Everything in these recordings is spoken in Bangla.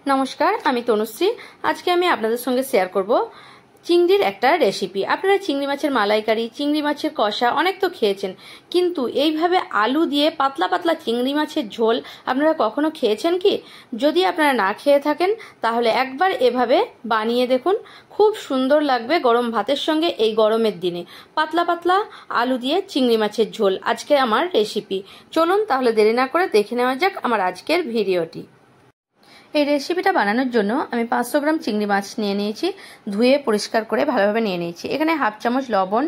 নমস্কার, আমি তনুশ্রী। আজকে আমি আপনাদের সঙ্গে শেয়ার করব চিংড়ির একটা রেসিপি। আপনারা চিংড়ি মাছের মালাইকারি, চিংড়ি মাছের কষা অনেক তো খেয়েছেন, কিন্তু এইভাবে আলু দিয়ে পাতলা পাতলা চিংড়ি মাছের ঝোল আপনারা কখনো খেয়েছেন কি? যদি আপনারা না খেয়ে থাকেন তাহলে একবার এভাবে বানিয়ে দেখুন, খুব সুন্দর লাগবে গরম ভাতের সঙ্গে। এই গরমের দিনে পাতলা পাতলা আলু দিয়ে চিংড়ি মাছের ঝোল আজকে আমার রেসিপি। চলুন তাহলে দেরি না করে দেখে নেওয়া যাক আমার আজকের ভিডিওটি। এই রেসিপিটা বানানোর জন্য আমি 500 গ্রাম চিংড়ি মাছ নিয়ে নিয়েছি, ধুয়ে পরিষ্কার করে ভালোভাবে নিয়ে নিয়েছি। এখানে হাফ চামচ লবণ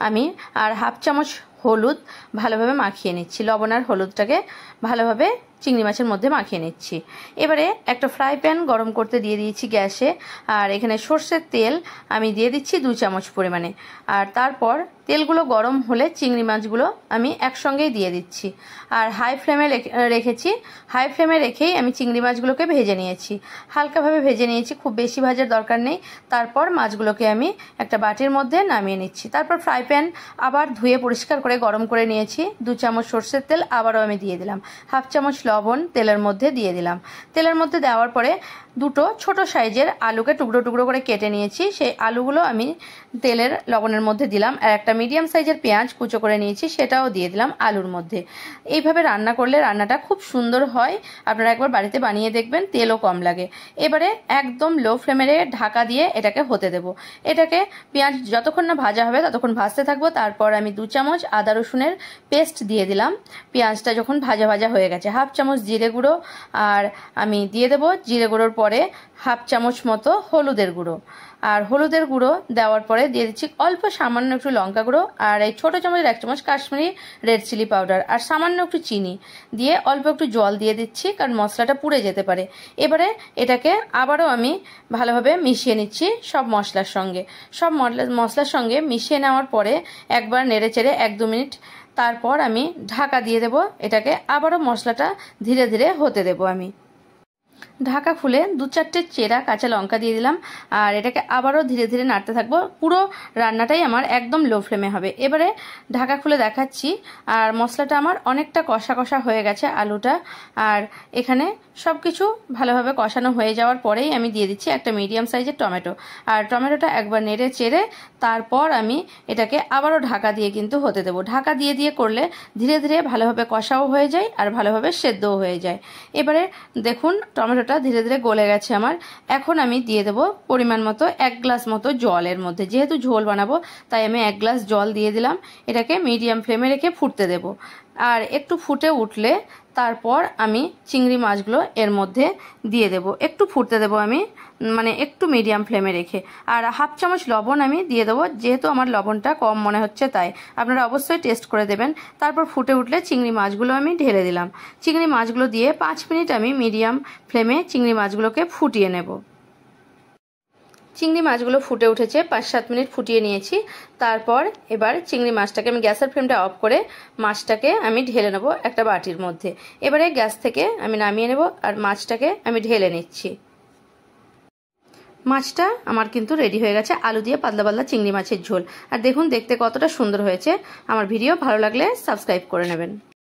আমি আর হাফ চামচ হলুদ ভালোভাবে মাখিয়ে নিচ্ছি। লবণ আর হলুদটাকে ভালোভাবে চিংড়ি মাছের মধ্যে মাখিয়ে নিচ্ছি। এবারে একটা ফ্রাই প্যান গরম করতে দিয়ে দিয়েছি গ্যাসে, আর এখানে সর্ষের তেল আমি দিয়ে দিচ্ছি 2 চামচ পরিমাণে। আর তারপর তেলগুলো গরম হলে চিংড়ি মাছগুলো আমি একসঙ্গেই দিয়ে দিচ্ছি, আর হাই ফ্লেমে রেখেছি। হাই ফ্লেমে রেখেই আমি চিংড়ি মাছগুলোকে ভেজে নিয়েছি, হালকাভাবে ভেজে নিয়েছি, খুব বেশি ভাজার দরকার নেই। তারপর মাছগুলোকে আমি একটা বাটির মধ্যে নামিয়ে নিচ্ছি। তারপর ফ্রাই প্যান আবার ধুয়ে পরিষ্কার করে গরম করে নিয়েছি। 2 চামচ সর্ষের তেল আবারও আমি দিয়ে দিলাম, হাফ চামচ লবণ তেলের মধ্যে দিয়ে দিলাম। তেলের মধ্যে দেওয়ার পরে দুটো ছোট সাইজের আলুকে টুকরো টুকরো করে কেটে নিয়েছি, সেই আলুগুলো আমি তেলের লবণের মধ্যে দিলাম। আর একটা মিডিয়াম সাইজের পেঁয়াজ কুচো করে নিয়েছি, সেটাও দিয়ে দিলাম আলুর মধ্যে। এইভাবে রান্না করলে রান্নাটা খুব সুন্দর হয়, আপনারা একবার বাড়িতে বানিয়ে দেখবেন, তেলও কম লাগে। এবারে একদম লো ফ্লেমে ঢাকা দিয়ে এটাকে হতে দেব। এটাকে পেঁয়াজ যতক্ষণ না ভাজা হবে ততক্ষণ ভাজতে থাকবো। তারপর আমি 2 চামচ আদা রসুনের পেস্ট দিয়ে দিলাম। পেঁয়াজটা যখন ভাজা ভাজা হয়ে গেছে, হাফ চামচ জিরে গুঁড়ো আর আমি দিয়ে দেবো জিরে গুঁড়োর পরে হাফ চামচ মতো হলুদের গুঁড়ো। আর হলুদের গুঁড়ো দেওয়ার পরে দিয়ে দিচ্ছি অল্প সামান্য একটু লঙ্কা গুঁড়ো, আর এই ছোটো চামচের 1 চামচ কাশ্মীরি রেড চিলি পাউডার, আর সামান্য একটু চিনি দিয়ে অল্প একটু জল দিয়ে দিচ্ছি, কারণ মশলাটা পুড়ে যেতে পারে। এবারে এটাকে আবারও আমি ভালোভাবে মিশিয়ে নিচ্ছি সব মশলার সঙ্গে। সব মশলার সঙ্গে মিশিয়ে নেওয়ার পরে একবার নেড়ে চেড়ে 1-2 মিনিট তারপর আমি ঢাকা দিয়ে দেব। এটাকে আবারও মশলাটা ধীরে ধীরে হতে দেব। আমি ঢাকা খুলে 2-4টে চেরা কাঁচা লঙ্কা দিয়ে দিলাম, আর এটাকে আবারও ধীরে ধীরে নাড়তে থাকবো। পুরো রান্নাটাই আমার একদম লো ফ্লেমে হবে। এবারে ঢাকা খুলে দেখাচ্ছি, আর মশলাটা আমার অনেকটা কষা কষা হয়ে গেছে আলুটা। আর এখানে সব কিছু ভালোভাবে কষানো হয়ে যাওয়ার পরেই আমি দিয়ে দিচ্ছি একটা মিডিয়াম সাইজের টমেটো, আর টমেটোটা একবার নেড়ে চেড়ে তারপর আমি এটাকে আবারও ঢাকা দিয়ে কিন্তু হতে দেবো। ঢাকা দিয়ে দিয়ে করলে ধীরে ধীরে ভালোভাবে কষাও হয়ে যায় আর ভালোভাবে সেদ্ধও হয়ে যায়। এবারে দেখুন টমেটোটা ধীরে ধীরে গলে গেছে আমার। এখন আমি দিয়ে দেবো পরিমাণ মতো 1 গ্লাস মতো জল। এর মধ্যে যেহেতু ঝোল বানাবো তাই আমি 1 গ্লাস জল দিয়ে দিলাম। এটাকে মিডিয়াম ফ্লেমে রেখে ফুটতে দেব। আর একটু ফুটে উঠলে তারপর আমি চিংড়ি মাছগুলো এর মধ্যে দিয়ে দেব। একটু ফুটতে দেব আমি, মানে একটু মিডিয়াম ফ্লেমে রেখে। আর হাফ চামচ লবণ আমি দিয়ে দেবো, যেহেতু আমার লবণটা কম মনে হচ্ছে তাই। আপনারা অবশ্যই টেস্ট করে দেবেন। তারপর ফুটে উঠলে চিংড়ি মাছগুলো আমি ঢেলে দিলাম। চিংড়ি মাছগুলো দিয়ে 5 মিনিট আমি মিডিয়াম ফ্লেমে চিংড়ি মাছগুলোকে ফুটিয়ে নেব। চিংড়ি মাছগুলো ফুটে উঠেছে, 5-7 মিনিট ফুটিয়ে নিয়েছি। তারপর এবার চিংড়ি মাছটাকে আমি গ্যাসের ফ্লেমটা অফ করে মাছটাকে আমি ঢেলে নেব একটা বাটির মধ্যে। এবারে গ্যাস থেকে আমি নামিয়ে নেব আর মাছটাকে আমি ঢেলে নিচ্ছি। মাছটা আমার কিন্তু রেডি হয়ে গেছে, আলু দিয়ে পাতলা পাতলা চিংড়ি মাছের ঝোল। আর দেখুন দেখতে কতটা সুন্দর হয়েছে। আমার ভিডিও ভালো লাগলে সাবস্ক্রাইব করে নেবেন।